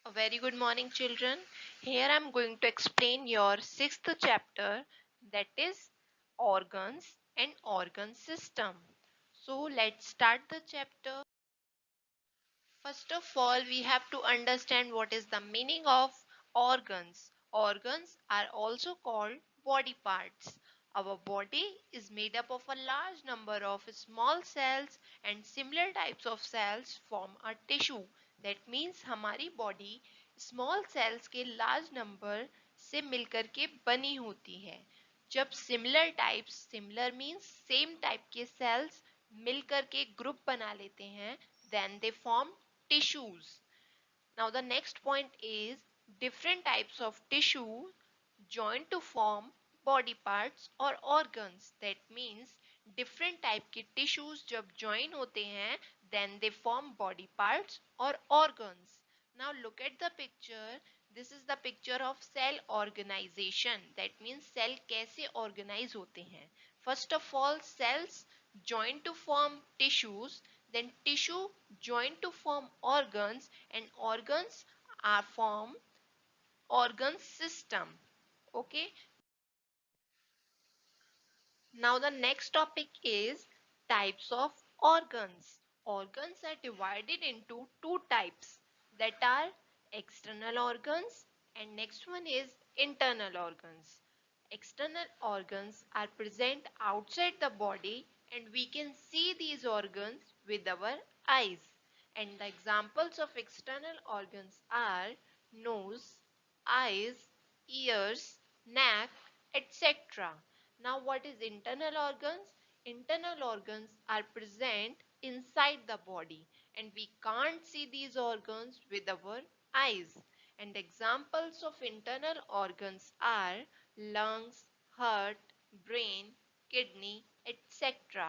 A very good morning, children. Here I'm going to explain your sixth chapter, that is organs and organ system. So let's start the chapter. First of all, we have to understand what is the meaning of organs. Organs are also called body parts. Our body is made up of a large number of small cells, and similar types of cells form a tissue. That means हमारी body small cells के large number से मिलकर के बनी होती है. जब similar types, similar means same type के cells मिलकर के ग्रुप बना लेते हैं, then they form tissues. Now the next point is different types of tissue join to form body parts or organs. That means different type के tissues जब join होते हैं, then they form body parts or organs. Now look at the picture. This is the picture of cell organization. That means cell कैसे organize होते हैं. First of all, cells join to form tissues, then tissue join to form organs, and organs are form organ system. Okay, now the next topic is types of organs. Organs are divided into two types, that are external organs and next one is internal organs. External organs are present outside the body and we can see these organs with our eyes. And the examples of external organs are nose, eyes, ears, neck, etc. Now what is internal organs? Internal organs are present inside the body and we can't see these organs with our eyes. And examples of internal organs are lungs, heart, brain, kidney, etc.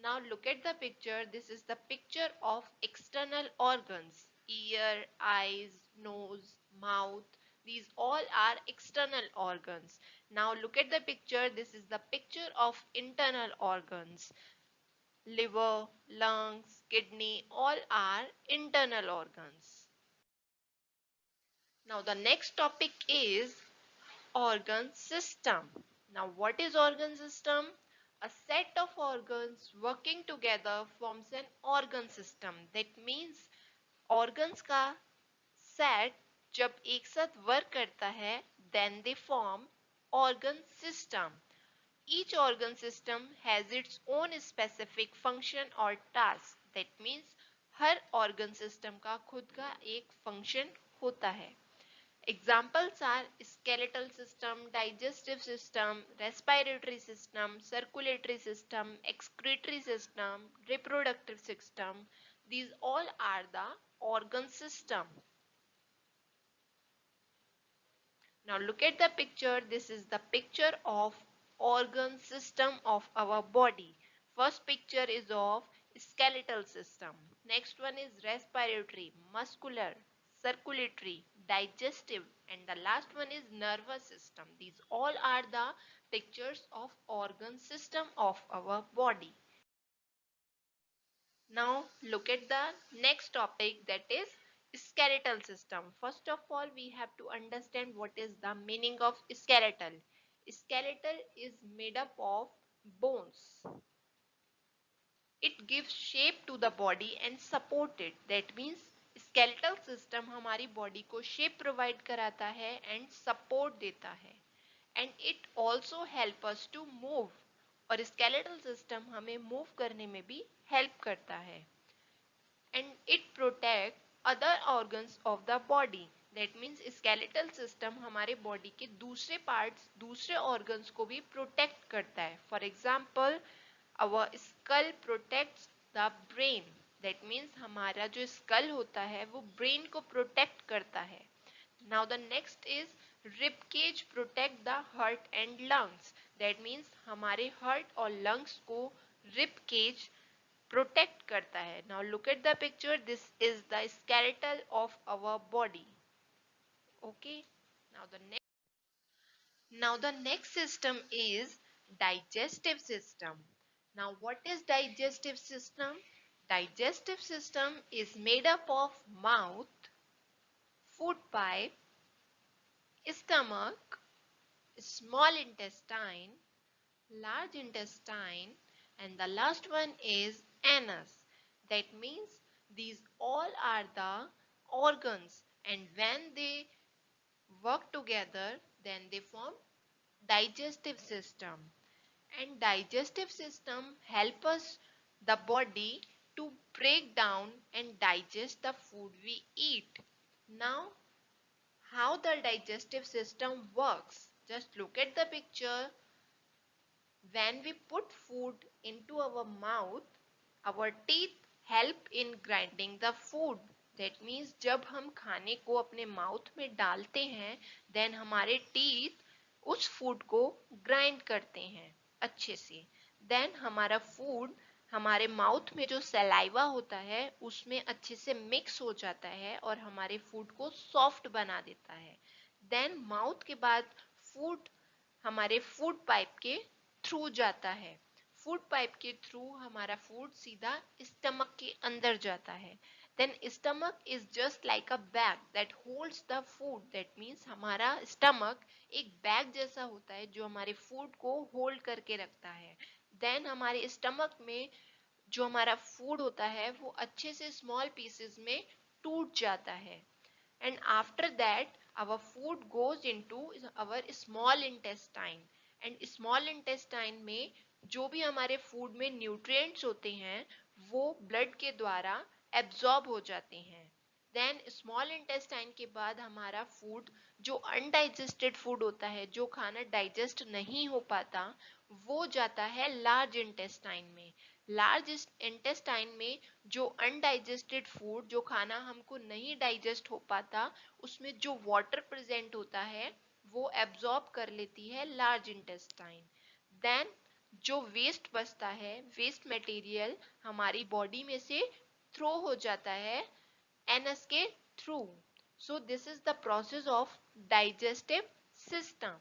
Now look at the picture. This is the picture of external organs. Ear, eyes, nose, mouth. These all are external organs. Now look at the picture. This is the picture of internal organs. Liver, lungs, kidney, all are internal organs. Now the next topic is organ system. Now what is organ system? A set of organs working together forms an organ system. That means organs का set जब एक साथ work करता है, then they form organ system. Each organ system has its own specific function or task. That means her organ system का खुद का एक function होता है. Examples are skeletal system, digestive system, respiratory system, circulatory system, excretory system, reproductive system. These all are the organ system. Now look at the picture. This is the picture of organ system of our body. First picture is of skeletal system. Next one is respiratory, muscular, circulatory, digestive, and the last one is nervous system. These all are the pictures of organ system of our body. Now look at the next topic, that is skeletal system. First of all, we have to understand what is the meaning of skeletal. Skeletal is made up of bones. It gives shape to the body and support it. That means skeletal system हमारी body को shape provide कराता है and support देता है. And it also help us to move. और skeletal system हमें move करने में भी help करता है. And it protect other organs of the body. That means skeletal system हमारे body के दूसरे parts, दूसरे organs को भी protect करता है. For example, our skull protects the brain. That means हमारा जो skull होता है वो brain को protect करता है. Now the next is rib cage protect the heart and lungs. That means हमारे heart और lungs को rib cage protect करता है. Now look at the picture. This is the skeletal of our body. Okay. Now the next system is digestive system. Now what is digestive system? Digestive system is made up of mouth, food pipe, stomach, small intestine, large intestine, and the last one is anus. That means these all are the organs, and when they work together, then they form digestive system. And digestive system help us the body to break down and digest the food we eat. Now, how the digestive system works? Just look at the picture. When we put food into our mouth, our teeth help in grinding the food. That means जब हम खाने को अपने mouth में डालते हैं, then हमारे teeth उस फूड को ग्राइंड करते हैं अच्छे से. Then हमारा फूड हमारे माउथ में जो सलाइवा होता है उसमें अच्छे से मिक्स हो जाता है और हमारे फूड को सॉफ्ट बना देता है. देन माउथ के बाद फूड हमारे फूड पाइप के थ्रू जाता है. फूड पाइप के थ्रू हमारा फूड सीधा स्टमक के अंदर जाता है. Then stomach is just like a bag that holds the food. That means हमारा स्टमक एक बैग जैसा होता है जो हमारे फूड को होल्ड करके रखता है. देन हमारे स्टमक में जो हमारा फूड होता है वो अच्छे से स्मॉल पीसेस में टूट जाता है. And after that our food goes into our small intestine. And small intestine में जो भी हमारे फूड में न्यूट्रिएंट्स होते हैं वो ब्लड के द्वारा एब्जॉर्ब हो जाते हैं. देन स्मॉल इंटेस्टाइन के बाद हमारा फूड जो अनडाइजेस्टेड फूड होता है, जो खाना डाइजेस्ट नहीं हो पाता, वो जाता है लार्ज इंटेस्टाइन में. लार्ज इंटेस्टाइन में जो अनडाइजेस्टेड फूड, जो खाना हमको नहीं डाइजेस्ट हो पाता, उसमें जो वाटर प्रेजेंट होता है वो एब्जॉर्ब कर लेती है लार्ज इंटेस्टाइन. देन जो वेस्ट बचता है, वेस्ट मटेरियल हमारी बॉडी में से थ्रो हो जाता है एनस के through. So this is the process of digestive system.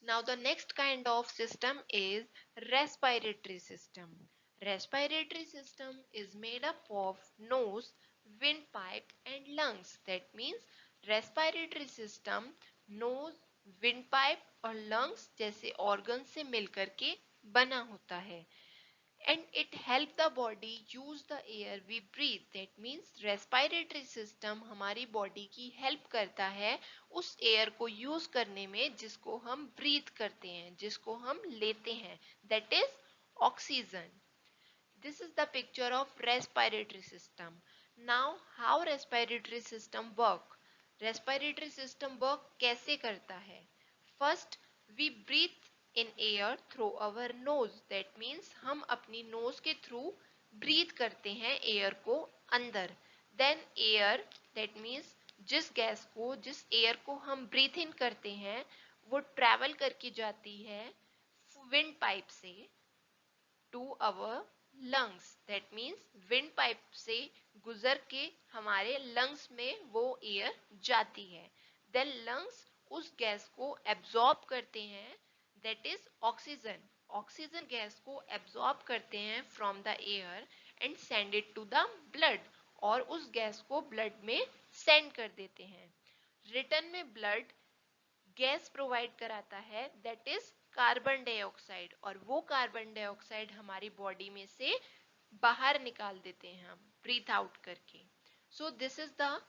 Now the next kind of system is respiratory system. Respiratory system is made up of nose, windpipe and lungs. That means respiratory system nose, windpipe और lungs जैसे organs से मिलकर के बना होता है. And it help the body use the air we breathe. That means respiratory system हमारी body की help करता है उस air को use करने में जिसको हम breathe करते हैं, जिसको हम लेते हैं. That is oxygen. This is the picture of respiratory system. Now how respiratory system work? Respiratory system work कैसे करता है? First we breathe in air through our nose. That means हम अपनी nose के through breathe करते हैं air को अंदर. Then air, that means जिस गैस को, जिस air को हम breathe in करते हैं वो travel करके जाती है wind pipe से to our lungs. That means wind pipe से गुजर के हमारे lungs में वो air जाती है. Then lungs उस गैस को absorb करते हैं, that is oxygen. Oxygen gas को absorb करते हैं from the air and send it to the blood. और उस गैस को blood में send कर देते हैं. Return में blood गैस प्रोवाइड कराता है, दैट इज कार्बन डाइऑक्साइड. और वो कार्बन डाइऑक्साइड हमारी बॉडी में से बाहर निकाल देते हैं हम ब्रीथ आउट करके. So this is the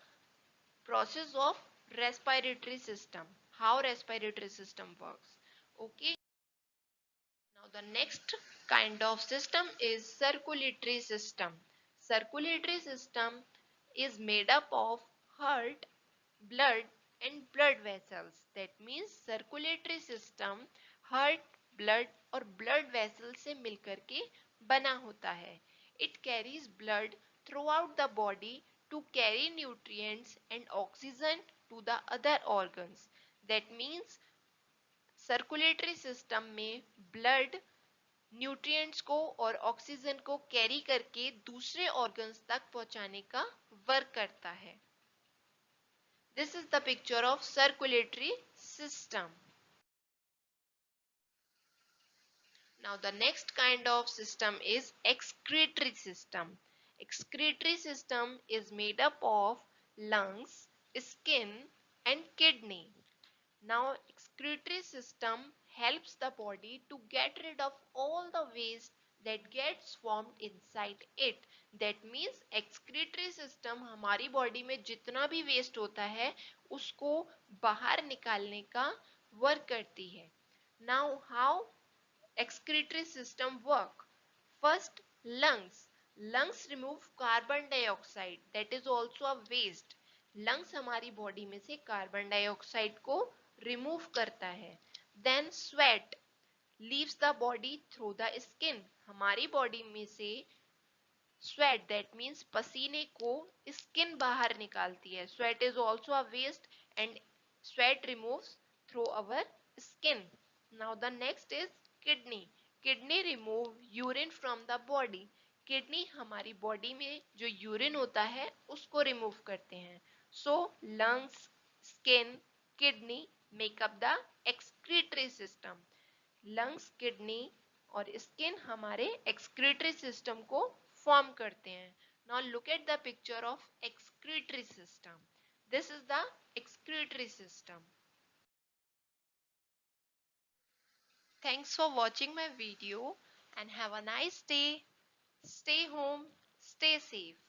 process of respiratory system, how respiratory system works. Okay, now the next kind of system is circulatory system. Circulatory system is made up of heart, blood and blood vessels. That means circulatory system heart, blood और blood vessels से मिलकर के बना होता है. It carries blood throughout the body to carry nutrients and oxygen to the other organs. That means circulatory system में blood nutrients को और ऑक्सीजन को कैरी करके दूसरे ऑर्गन्स तक पहुंचाने का वर्क करता है. This is the picture of circulatory system. Now the next kind of system is excretory system. Excretory system is made up of lungs, skin and kidney. Now, excretory system helps the body to get rid of all the waste that gets formed inside it. That means excretory system हमारी body में जितना भी waste होता है उसको बाहर निकालने का वर्क करती है. Now, how excretory system work? First, lungs. Lungs remove carbon dioxide that is also a waste. Lungs हमारी बॉडी में से कार्बन डाइऑक्साइड को रिमूव करता है. Then sweat leaves the body through the skin. हमारी बॉडी में से sweat that means पसीने को स्किन बाहर निकालती है. Sweat is also a waste and sweat removes through our skin. Now the next is kidney. Kidney remove urine from the body. Kidney हमारी body में जो यूरिन होता है उसको रिमूव करते हैं. So lungs, skin, kidney make up the excretory system. Lungs, kidney और skin हमारे एक्सक्रीटरी सिस्टम को फॉर्म करते हैं. Now look at the picture of excretory system. This is the excretory system. Thanks for watching my video and have a nice day. Stay home, stay safe.